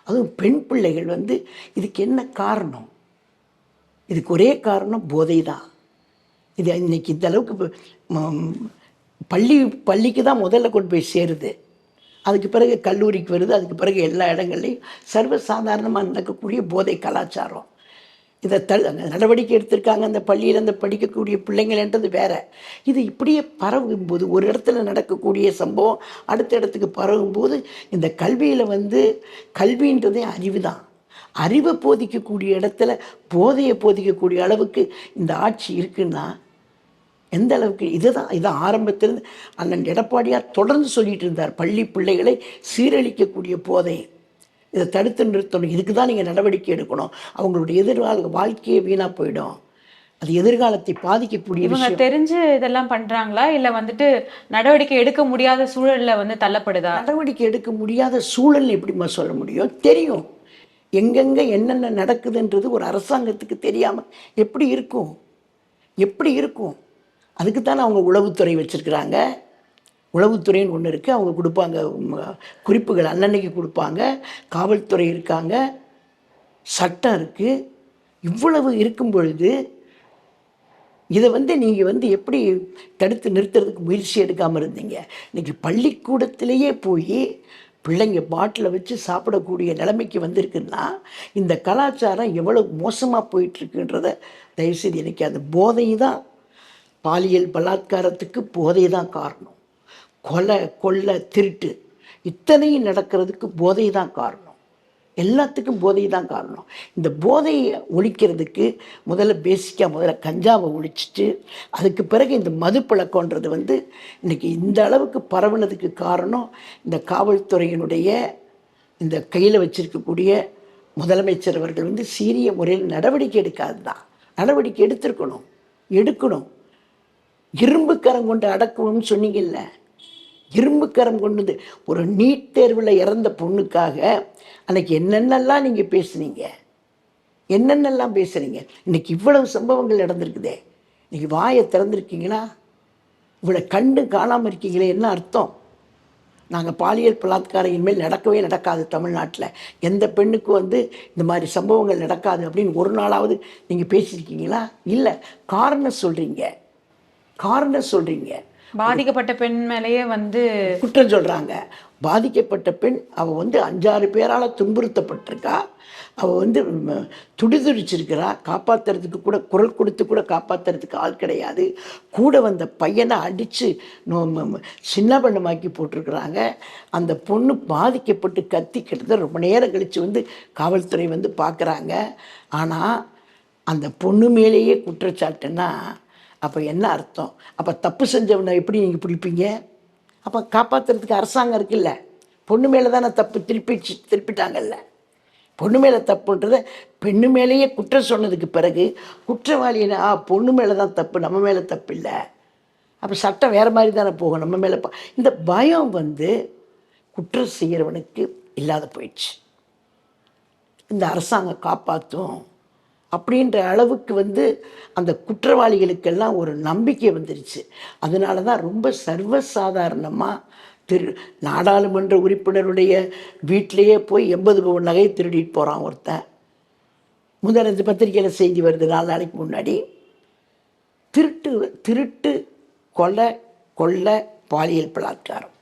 அதுவும் பெண் பிள்ளைகள் வந்து இதுக்கு என்ன காரணம்? இதுக்கு ஒரே காரணம் போதை தான். இது இன்றைக்கி இந்த அளவுக்கு பள்ளிக்கு தான் முதல்ல கொண்டு போய் சேருது, அதுக்கு பிறகு கல்லூரிக்கு வருது, அதுக்கு பிறகு எல்லா இடங்கள்லையும் சர்வசாதாரணமாக நடக்கக்கூடிய போதை கலாச்சாரம். இதை நடவடிக்கை எடுத்திருக்காங்க அந்த பள்ளியில் அந்த படிக்கக்கூடிய பிள்ளைங்கள்ன்றது வேற. இது இப்படியே பரவும்போது ஒரு இடத்துல நடக்கக்கூடிய சம்பவம் அடுத்த இடத்துக்கு பரவும்போது இந்த கல்வியில் வந்து கல்வின்றதே அறிவு தான். அறிவை போதிக்கக்கூடிய இடத்துல போதையை போதிக்கக்கூடிய அளவுக்கு இந்த ஆட்சி இருக்குன்னா எந்த அளவுக்கு? இதை ஆரம்பத்திலிருந்து அண்ணன் எடப்பாடியார் தொடர்ந்து சொல்லிட்டு இருந்தார். பள்ளி பிள்ளைகளை சீரழிக்கக்கூடிய போதை, இதை தடுத்து நிறுத்தணும், இதுக்கு தான் நீங்கள் நடவடிக்கை எடுக்கணும். அவங்களுடைய எதிர்கால வாழ்க்கையே வீணாக போயிடும், அது எதிர்காலத்தை பாதிக்கக்கூடிய விஷயம். தெரிஞ்சு இதெல்லாம் பண்ணுறாங்களா இல்லை வந்துட்டு நடவடிக்கை எடுக்க முடியாத சூழலில் வந்து தள்ளப்படுதா? நடவடிக்கை எடுக்க முடியாத சூழல் எப்படிமா சொல்ல முடியும்? தெரியும் எங்கெங்கே என்னென்ன நடக்குதுன்றது ஒரு அரசாங்கத்துக்கு தெரியாமல் எப்படி இருக்கும்? அதுக்குத்தானே அவங்க உளவுத்துறை வச்சுருக்கிறாங்க. உளவுத்துறைன்னு ஒன்று இருக்குது, அவங்க கொடுப்பாங்க குறிப்புகள், அன்னன்னைக்கு கொடுப்பாங்க. காவல்துறை இருக்காங்க, சட்டம் இருக்குது. இவ்வளவு இருக்கும் பொழுது இதை வந்து நீங்கள் வந்து எப்படி தடுத்து நிறுத்துறதுக்கு முயற்சி எடுக்காமல் இருந்தீங்க? இன்றைக்கி பள்ளிக்கூடத்திலேயே போய் பிள்ளைங்க பாட்டிலை வச்சு சாப்பிடக்கூடிய நிலைமைக்கு வந்திருக்குன்னா இந்த கலாச்சாரம் எவ்வளோ மோசமாக போயிட்டுருக்குன்றத தயவுசெய்து எனக்கு அந்த போதை தான், பாலியல் பலாத்காரத்துக்கு போதை தான் காரணம். கொலை, கொள்ளை, திருட்டு இத்தனையும் நடக்கிறதுக்கு போதை தான் காரணம். எல்லாத்துக்கும் போதை தான் காரணம். இந்த போதையை ஒழிக்கிறதுக்கு முதல்ல கஞ்சாவை ஒழிச்சிட்டு அதுக்கு பிறகு இந்த மது பழக்கன்றது வந்து இன்றைக்கி இந்த அளவுக்கு பரவுனதுக்கு காரணம் இந்த காவல்துறையினுடைய இந்த கையில் வச்சிருக்கக்கூடிய முதலமைச்சர் அவர்கள் வந்து சீரிய முறையில் நடவடிக்கை எடுக்காது தான். நடவடிக்கை எடுக்கணும். இரும்பு கரம் கொண்டு அடக்கணும்னு சொன்னீங்கல்ல, இரும்பு கரம் கொண்டு ஒரு நீட் தேர்வில் இறந்த பொண்ணுக்காக அன்றைக்கி என்னென்னலாம் நீங்கள் பேசுனீங்க, இன்றைக்கி இவ்வளவு சம்பவங்கள் நடந்திருக்குதே. இன்றைக்கி வாயை திறந்துருக்கீங்களா? இவ்வளோ கண்டு காணாமல் இருக்கீங்களே, என்ன அர்த்தம்? நாங்கள் பாலியல் பலாத்காரம் இனிமேல் நடக்கவே நடக்காது, தமிழ்நாட்டில் எந்த பெண்ணுக்கும் வந்து இந்த மாதிரி சம்பவங்கள் நடக்காது அப்படின்னு ஒரு நாளாவது நீங்கள் பேசியிருக்கீங்களா? இல்லை. காரணம் சொல்கிறீங்க, பாதிக்கப்பட்ட பெண் மேலேயே வந்து குற்றம் சொல்கிறாங்க. பாதிக்கப்பட்ட பெண் அவள் வந்து 5-6 பேரால் துன்புறுத்தப்பட்டிருக்கா. அவள் வந்து துடிதுடிச்சிருக்கிறா. காப்பாற்றுறதுக்கு கூட குரல் கொடுத்து கூட காப்பாற்றுறதுக்கு ஆள் கிடையாது. கூட வந்த பையனை அடித்து சின்னபண்ணமாக்கி போட்டிருக்கிறாங்க. அந்த பொண்ணு பாதிக்கப்பட்டு கத்தி கிட்டத்தட்ட ரொம்ப நேரம் கழித்து வந்து காவல்துறை வந்து பார்க்குறாங்க. ஆனால் அந்த பொண்ணு மேலேயே குற்றச்சாட்டுன்னா அப்போ என்ன அர்த்தம்? அப்போ தப்பு செஞ்சவனை எப்படி நீங்கள் பிடிப்பீங்க? அப்போ காப்பாற்றுறதுக்கு அரசாங்கம் இருக்குல்ல. பொண்ணு மேலே தானே தப்பு திருப்பிட்டாங்கல்ல. பொண்ணு மேலே தப்புன்றத பெண்ணு மேலேயே குற்றம் சொன்னதுக்கு பிறகு குற்றவாளினா பொண்ணு மேலே தான் தப்பு, நம்ம மேலே தப்பு இல்லை. அப்போ சட்டம் வேறு மாதிரி தானே போகும். நம்ம மேலே இந்த பயம் வந்து குற்றம் செய்கிறவனுக்கு இல்லாத போயிடுச்சு. இந்த அரசாங்கம் காப்பாற்றும் அப்படின்ற அளவுக்கு வந்து அந்த குற்றவாளிகளுக்கெல்லாம் ஒரு நம்பிக்கை வந்துருச்சு. அதனால தான் ரொம்ப சர்வசாதாரணமாக நாடாளுமன்ற உறுப்பினருடைய வீட்டிலையே போய் 80 பவுன் நகையை திருடிட்டு போகிறான் ஒருத்தன். முதலமைச்சர் பத்திரிகையில் செய்தி வருது 4 நாளைக்கு முன்னாடி. திருட்டு, கொலை, பாலியல் பலாத்காரம்,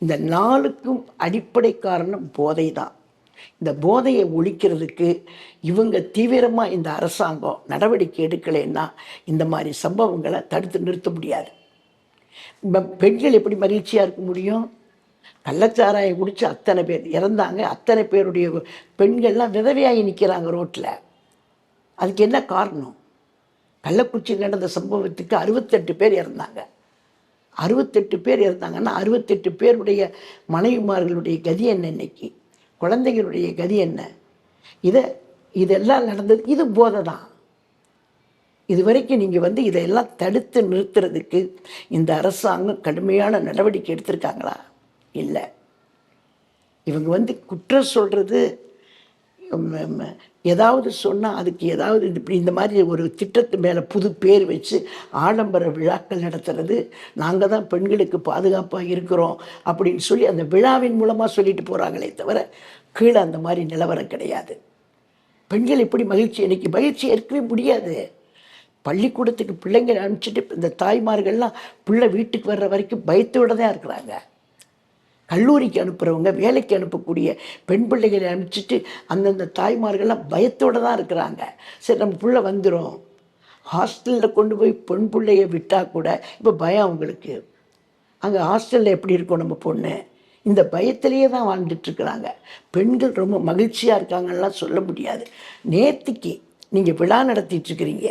இந்த 4க்கும் அடிப்படை காரணம் போதை தான். இந்த போதையை ஒழிக்கிறதுக்கு இவங்க தீவிரமாக இந்த அரசாங்கம் நடவடிக்கை எடுக்கலைன்னா இந்த மாதிரி சம்பவங்களை தடுத்து நிறுத்த முடியாது. பெண்கள் எப்படி மகிழ்ச்சியாக இருக்க முடியும்? கள்ளச்சாராயம் குடித்து அத்தனை பேர் இறந்தாங்க. அத்தனை பேருடைய பெண்கள்லாம் விதவையாகி நிற்கிறாங்க ரோட்டில். அதுக்கு என்ன காரணம்? கள்ளக்குறிச்சியில் நடந்த சம்பவத்துக்கு 68 பேர் இறந்தாங்க. 68 பேர் இறந்தாங்கன்னா 68 பேருடைய மனைவிமார்களுடைய கதி என்ன? இன்னைக்கு குழந்தைகளுடைய கதி என்ன? இதெல்லாம் நடந்தது. இது போதை தான். இது வரைக்கும் நீங்கள் வந்து இதையெல்லாம் தடுத்து நிறுத்துறதுக்கு இந்த அரசாங்கம் கடுமையான நடவடிக்கை எடுத்திருக்காங்களா? இல்லை. இவங்க வந்து குற்றம் சொல்கிறது, ஏதாவது சொன்னால் அதுக்கு ஏதாவது இப்படி இந்த மாதிரி ஒரு திட்டத்து மேலே புது பேர் வச்சு ஆடம்பர விழாக்கள் நடத்துறது, நாங்கள் தான் பெண்களுக்கு பாதுகாப்பாக இருக்கிறோம் அப்படின்னு சொல்லி அந்த விழாவின் மூலமாக சொல்லிட்டு போகிறாங்களே தவிர கீழே அந்த மாதிரி நிலவரம் கிடையாது. பெண்கள் எப்படி மகிழ்ச்சி இருக்கவே முடியாது. பள்ளிக்கூடத்துக்கு பிள்ளைங்க அனுப்பிச்சிட்டு இந்த தாய்மார்கள்லாம் பிள்ளை வீட்டுக்கு வர்ற வரைக்கும் பயத்தோடு தான் இருக்கிறாங்க. கல்லூரிக்கு அனுப்புகிறவங்க, வேலைக்கு அனுப்பக்கூடிய பெண் பிள்ளைகளை அனுப்பிச்சிட்டு அந்தந்த தாய்மார்கள்லாம் பயத்தோடு தான் இருக்கிறாங்க. சரி, நம்ம பிள்ளை வந்துடும். ஹாஸ்டலில் கொண்டு போய் பெண் பிள்ளைய விட்டால் கூட இப்போ பயம் அவங்களுக்கு. அங்கே ஹாஸ்டலில் எப்படி இருக்கும் நம்ம பொண்ணு? இந்த பயத்திலேயே தான் வாழ்ந்துட்டுருக்குறாங்க. பெண்கள் ரொம்ப மகிழ்ச்சியாக இருக்காங்கலாம் சொல்ல முடியாது. நேற்றுக்கு நீங்கள் விழா நடத்திட்டுருக்கிறீங்க,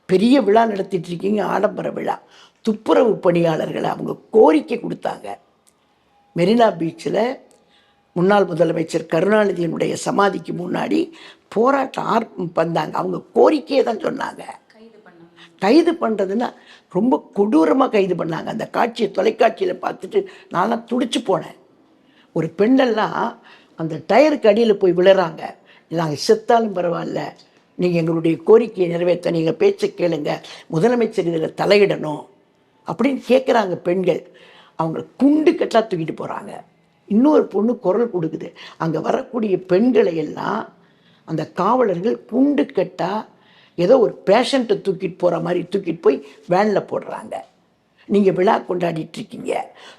பெரிய விழா நடத்திட்டுருக்கீங்க, ஆடம்பர விழா. துப்புரவு பணியாளர்களை அவங்க கோரிக்கை கொடுத்தாங்க. மெரினா பீச்சில் முன்னாள் முதலமைச்சர் கருணாநிதியினுடைய சமாதிக்கு முன்னாடி போராட்டம் வந்தாங்க. அவங்க கோரிக்கையை தான் சொன்னாங்க. கைது பண்ணுறதுன்னா ரொம்ப கொடூரமாக கைது பண்ணாங்க. அந்த காட்சியை தொலைக்காட்சியில் பார்த்துட்டு நான்லாம் துடிச்சு போனேன். ஒரு பெண்ணெல்லாம் அந்த டயருக்கு அடியில் போய் விழுறாங்க. நாங்கள் செத்தாலும் பரவாயில்ல, நீங்கள் எங்களுடைய கோரிக்கையை நிறைவேற்ற நீங்கள் பேச்சை கேளுங்க, முதலமைச்சர் இதில் தலையிடணும் அப்படின்னு கேட்குறாங்க பெண்கள். அவங்க குண்டு கட்டாக தூக்கிட்டு போகிறாங்க. இன்னொரு பொண்ணு குரல் கொடுக்குது. அங்கே வரக்கூடிய பெண்களை எல்லாம் அந்த காவலர்கள் குண்டு கட்டாக ஏதோ ஒரு பேஷண்ட்டை தூக்கிட்டு போகிற மாதிரி தூக்கிட்டு போய் வேனில் போடுறாங்க. நீங்கள் விழா கொண்டாடிட்டுருக்கீங்க.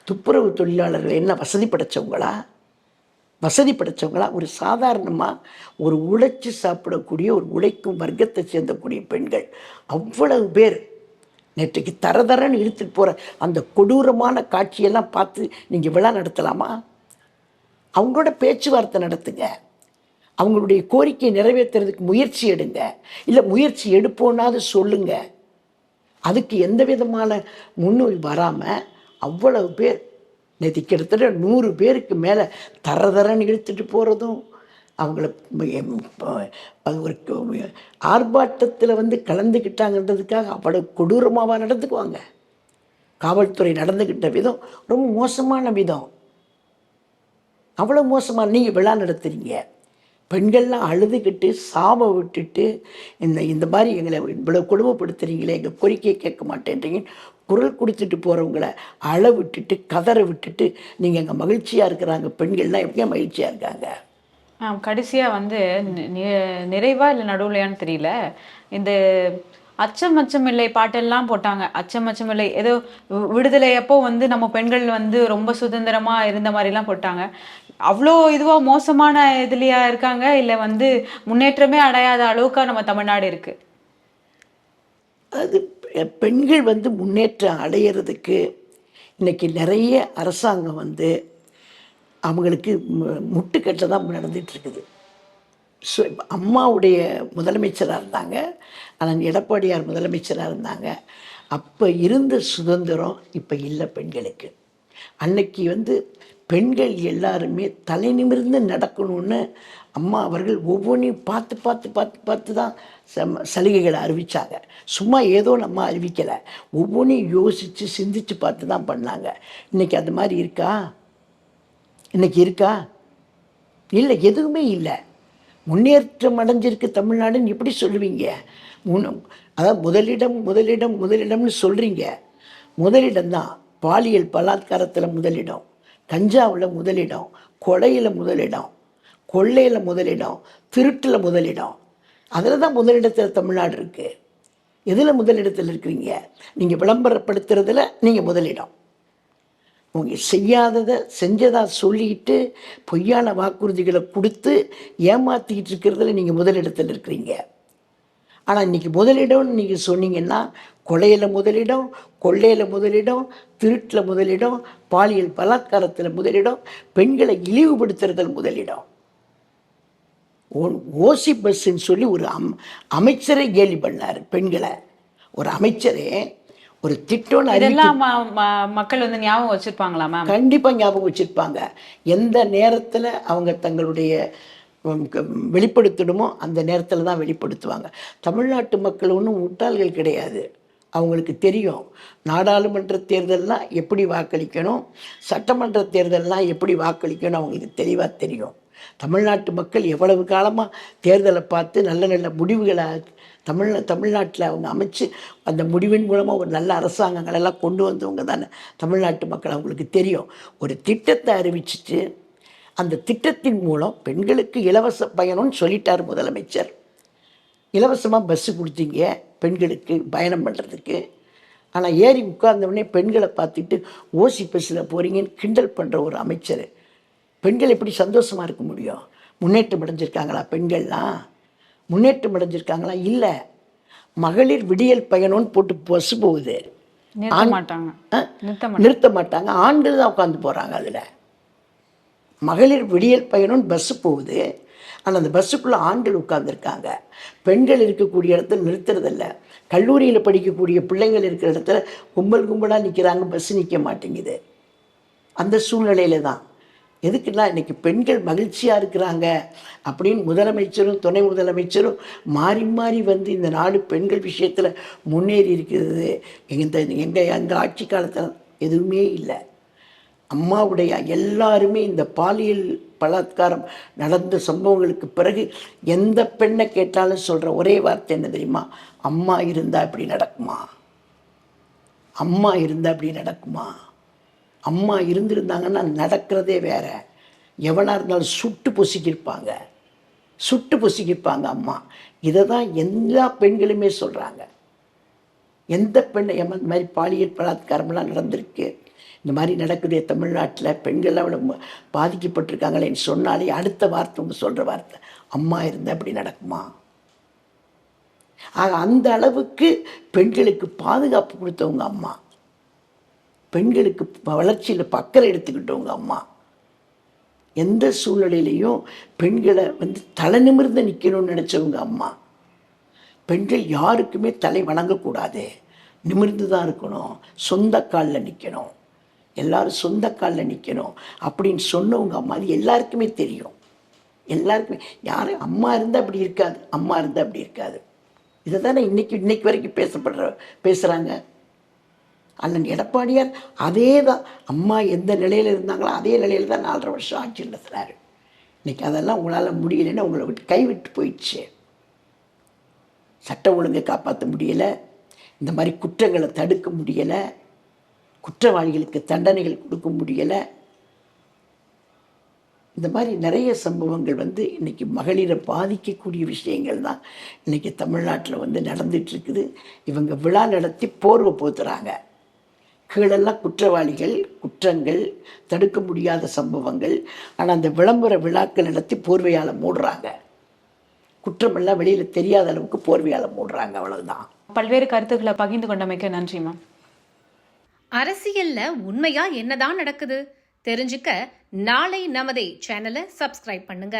துப்புரவு தொழிலாளர்கள் என்ன வசதி படைத்தவங்களா? ஒரு சாதாரணமாக ஒரு உழைச்சி சாப்பிடக்கூடிய ஒரு உழைக்கும் வர்க்கத்தை சேர்ந்தக்கூடிய பெண்கள் அவ்வளவு பேர் நேற்றைக்கு தரதரன்னு இழுத்துட்டு போகிற அந்த கொடூரமான காட்சியெல்லாம் பார்த்து நீங்கள் விழா நடத்தலாமா? அவங்களோட பேச்சுவார்த்தை நடத்துங்க. அவங்களுடைய கோரிக்கையை நிறைவேற்றுறதுக்கு முயற்சி எடுங்க. இல்லை முயற்சி எடுப்போன்னாது சொல்லுங்க. அதுக்கு எந்த விதமான முன்னுரிமை வராமல் அவ்வளவு பேர் நேற்று கிட்டத்தட்ட 100 பேருக்கு மேலே தரதரன்னு இழுத்துட்டு போகிறதும், அவங்கள ஒரு ஆர்ப்பாட்டத்தில் வந்து கலந்துக்கிட்டாங்கன்றதுக்காக அவ்வளோ கொடூரமாக நடந்துக்குவாங்க. காவல்துறை நடந்துக்கிட்ட விதம் ரொம்ப மோசமான விதம். அவ்வளோ மோசமாக நீங்கள் விழா நடத்துறீங்க. பெண்கள்லாம் அழுதுகிட்டு சாப விட்டுட்டு இந்த மாதிரி எங்களை இவ்வளோ கொடுமைப்படுத்துறீங்களே, எங்கள் கோரிக்கையை கேட்க மாட்டேன்றீங்க குரல் கொடுத்துட்டு போகிறவங்கள அழ விட்டுட்டு கதற விட்டுட்டு நீங்கள் எங்கள் மகிழ்ச்சியாக இருக்கிறாங்க. பெண்கள்லாம் எப்படியா மகிழ்ச்சியாக இருக்காங்க? கடைசியாக வந்து நிறைவா இல்லை நடுவுலையான்னு தெரியல, இந்த அச்சம் அச்சமில்லை பாட்டெல்லாம் போட்டாங்க. அச்சம் அச்சமில்லை ஏதோ விடுதலை அப்போ வந்து நம்ம பெண்கள் வந்து ரொம்ப சுதந்திரமா இருந்த மாரிலாம் போட்டாங்க. அவ்ளோ இதுவா மோசமான இதுலயா இருக்காங்க? இல்ல வந்து முன்னேற்றமே அடையாத அளவுக்கா நம்ம தமிழ்நாடு இருக்கு? அது பெண்கள் வந்து முன்னேற்றம் அடையிறதுக்கு இன்னைக்கு நிறைய அரசாங்கம் வந்து அவங்களுக்கு முட்டுக்கட்டை தான் நடந்துகிட்ருக்குது. அம்மாவுடைய முதலமைச்சராக இருந்தாங்க, ஆனால் எடப்பாடியார் முதலமைச்சராக இருந்தாங்க. அப்போ இருந்த சுதந்திரம் இப்போ இல்லை பெண்களுக்கு. அன்னைக்கு வந்து பெண்கள் எல்லாருமே தலை நிமிர்ந்து நடக்கணும்னு அம்மா அவர்கள் ஒவ்வொன்றையும் பார்த்து பார்த்து பார்த்து பார்த்து தான் சலுகைகளை அறிவித்தாங்க. சும்மா ஏதோ நம்ம அறிவிக்கலை, ஒவ்வொன்றையும் யோசித்து சிந்தித்து பார்த்து தான் பண்ணாங்க. இன்றைக்கி அது மாதிரி இருக்கா? இன்றைக்கி இருக்கா? இல்லை, எதுவுமே இல்லை. முன்னேற்றம் அடைஞ்சிருக்கு தமிழ்நாடுன்னு எப்படி சொல்லுவீங்க? அதாவது முதலிடம் முதலிடம் முதலிடம்னு சொல்கிறீங்க. முதலிடம் தான். பாலியல் பலாத்காரத்தில் முதலிடம், கஞ்சாவில் முதலிடம், கொலையில் முதலிடம், கொள்ளையில் முதலிடம், திருட்டில் முதலிடம். அதில் தான் முதலிடத்தில் தமிழ்நாடு இருக்குது. எதில் முதலிடத்தில் இருக்கிறீங்க? நீங்கள் விளம்பரப்படுத்துறதுல நீங்கள் முதலிடம். உங்கள் செய்யாததை செஞ்சதாக சொல்லிட்டு பொய்யான வாக்குறுதிகளை கொடுத்து ஏமாற்றிக்கிட்டு இருக்கிறதுல நீங்கள் முதலிடத்தில் இருக்கிறீங்க. ஆனால் இன்றைக்கி முதலிடம்னு நீங்கள் சொன்னீங்கன்னா கொலையில் முதலிடம், கொள்ளையில் முதலிடம், திருட்டில் முதலிடம், பாலியல் பலாத்காரத்தில் முதலிடம், பெண்களை இழிவுபடுத்துறதில் முதலிடம். ஓசி பஸ்ன்னு சொல்லி ஒரு அமைச்சரை கேலி பண்ணார் பெண்களை. ஒரு அமைச்சரே ஒரு திட்டம் இதெல்லாம் மக்கள் வந்து ஞாபகம் வச்சிருப்பாங்களா மேம்? கண்டிப்பாக ஞாபகம் வச்சுருப்பாங்க. எந்த நேரத்தில் அவங்க தங்களுடைய வெளிப்படுத்தணுமோ அந்த நேரத்தில் தான் வெளிப்படுத்துவாங்க. தமிழ்நாட்டு மக்கள் ஒன்றும் முட்டாள்கள் கிடையாது. அவங்களுக்கு தெரியும் நாடாளுமன்ற தேர்தல்லாம் எப்படி வாக்களிக்கணும், சட்டமன்ற தேர்தல்லாம் எப்படி வாக்களிக்கணும் அவங்களுக்கு தெளிவாக தெரியும். தமிழ்நாட்டு மக்கள் எவ்வளவு காலமாக தேர்தலை பார்த்து நல்ல நல்ல முடிவுகளை தமிழ்நாட்டில் அவங்க அமைச்சு அந்த முடிவின் மூலமாக ஒரு நல்ல அரசாங்கங்களெல்லாம் கொண்டு வந்தவங்க தானே தமிழ்நாட்டு மக்கள். அவங்களுக்கு தெரியும். ஒரு திட்டத்தை அறிவிச்சிட்டு அந்த திட்டத்தின் மூலம் பெண்களுக்கு இலவச பயணம்னு சொல்லிட்டார் முதலமைச்சர். இலவசமாக பஸ்ஸு கொடுத்தீங்க பெண்களுக்கு பயணம் பண்ணுறதுக்கு. ஆனால் ஏறி உட்கார்ந்தவுடனே பெண்களை பார்த்துட்டு ஓசி பஸ்ஸில் போகிறீங்கன்னு கிண்டல் பண்ணுற ஒரு அமைச்சர். பெண்கள் எப்படி சந்தோஷமாக இருக்க முடியும்? முன்னேற்றம் அடைஞ்சிருக்காங்களா பெண்கள்லாம்? முன்னேற்றம் அடைஞ்சிருக்காங்களா? இல்லை. மகளிர் விடியல் பயணம்னு போட்டு பஸ்ஸு போகுது, நிறுத்த மாட்டாங்க. ஆண்கள் தான் உட்காந்து போகிறாங்க. அதில் மகளிர் விடியல் பயணம்னு பஸ்ஸு போகுது, ஆனால் அந்த பஸ்ஸுக்குள்ளே ஆண்கள் உட்காந்துருக்காங்க. பெண்கள் இருக்கக்கூடிய இடத்துல நிறுத்துறதில்ல. கல்லூரியில் படிக்கக்கூடிய பிள்ளைங்கள் இருக்கிற இடத்துல கும்பல் கும்பலாக நிற்கிறாங்க, பஸ்ஸு நிற்க மாட்டேங்குது. அந்த சூழ்நிலையில் தான் எதுக்குன்னா இன்றைக்கி பெண்கள் மகிழ்ச்சியாக இருக்கிறாங்க அப்படின்னு முதலமைச்சரும் துணை முதலமைச்சரும் மாறி மாறி வந்து இந்த நாடு பெண்கள் விஷயத்தில் முன்னேறி இருக்கிறது. எங்கள் ஆட்சி காலத்தில் எதுவுமே இல்லை. அம்மாவுடைய எல்லாருமே இந்த பாலியல் பலாத்காரம் நடந்த சம்பவங்களுக்கு பிறகு எந்த பெண்ணை கேட்டாலும் சொல்கிற ஒரே வார்த்தை என்ன தெரியுமா? அம்மா இருந்தால் இப்படி நடக்குமா? அம்மா இருந்தால் இப்படி நடக்குமா? அம்மா இருந்திருந்தாங்கன்னா நடக்கிறதே வேற. எவனாக இருந்தாலும் சுட்டு பொசிக்கிருப்பாங்க, சுட்டு பொசிக்கிருப்பாங்க அம்மா. இதை தான் எல்லா பெண்களுமே சொல்கிறாங்க. எந்த பெண்ணை இந்த மாதிரி பாலியல் பலாத்காரம்லாம் நடந்திருக்கு, இந்த மாதிரி நடக்குதே தமிழ்நாட்டில், பெண்கள் அவ்வளோ பாதிக்கப்பட்டிருக்காங்களேன்னு சொன்னாலே அடுத்த வார்த்தை அவங்க சொல்கிற வார்த்தை அம்மா இருந்தால் அப்படி நடக்குமா? ஆக அந்த அளவுக்கு பெண்களுக்கு பாதுகாப்பு கொடுத்தவங்க அம்மா, பெண்களுக்கு வளர்ச்சியில் அக்கறை எடுத்துக்கிட்டவங்க அம்மா. எந்த சூழ்நிலையிலையும் பெண்களை வந்து தலை நிமிர்ந்து நிற்கணும்னு நினச்சவங்க அம்மா. பெண்கள் யாருக்குமே தலை வணங்கக்கூடாது, நிமிர்ந்து தான் இருக்கணும், சொந்த காலில் நிற்கணும், எல்லாரும் சொந்த காலில் நிற்கணும் அப்படின்னு சொன்னவங்க அம்மா. அது எல்லாருக்குமே தெரியும். எல்லாருக்குமே யாரும் அம்மா இருந்தால் அப்படி இருக்காது, அம்மா இருந்தால் அப்படி இருக்காது. இதை தானே இன்னைக்கு வரைக்கும் பேசுகிறாங்க. அண்ணன் எடப்பாடியார் அதே தான். அம்மா எந்த நிலையில் இருந்தாங்களோ அதே நிலையில் தான் 4.5 வருஷம் ஆட்சி நடத்துகிறாரு. இன்றைக்கி அதெல்லாம் உங்களால் முடியலைன்னா உங்களை விட்டு கைவிட்டு போயிடுச்சு. சட்ட ஒழுங்கை காப்பாற்ற முடியலை, இந்த மாதிரி குற்றங்களை தடுக்க முடியலை, குற்றவாளிகளுக்கு தண்டனைகள் கொடுக்க முடியலை. இந்த மாதிரி நிறைய சம்பவங்கள் வந்து இன்றைக்கி மகளிரை பாதிக்கக்கூடிய விஷயங்கள் தான் இன்றைக்கி தமிழ்நாட்டில் வந்து நடந்துகிட்ருக்குது. இவங்க விழா நடத்தி போர்வை போத்துறாங்க. கீழெல்லாம் குற்றவாளிகள், குற்றங்கள், தடுக்க முடியாத சம்பவங்கள். ஆனால் அந்த விளம்பர விழாக்கள் நடத்தி போர்வையால் மூடுறாங்க. குற்றமெல்லாம் வெளியில் தெரியாத அளவுக்கு போர்வையால் மூடுறாங்க, அவ்வளவுதான். பல்வேறு கருத்துக்களை பகிர்ந்து கொண்டமைக்கு நன்றி மேம். அரசியல்ல உண்மையா என்னதான் நடக்குது தெரிஞ்சுக்க நாளை நமதே சேனலை சப்ஸ்கிரைப் பண்ணுங்க.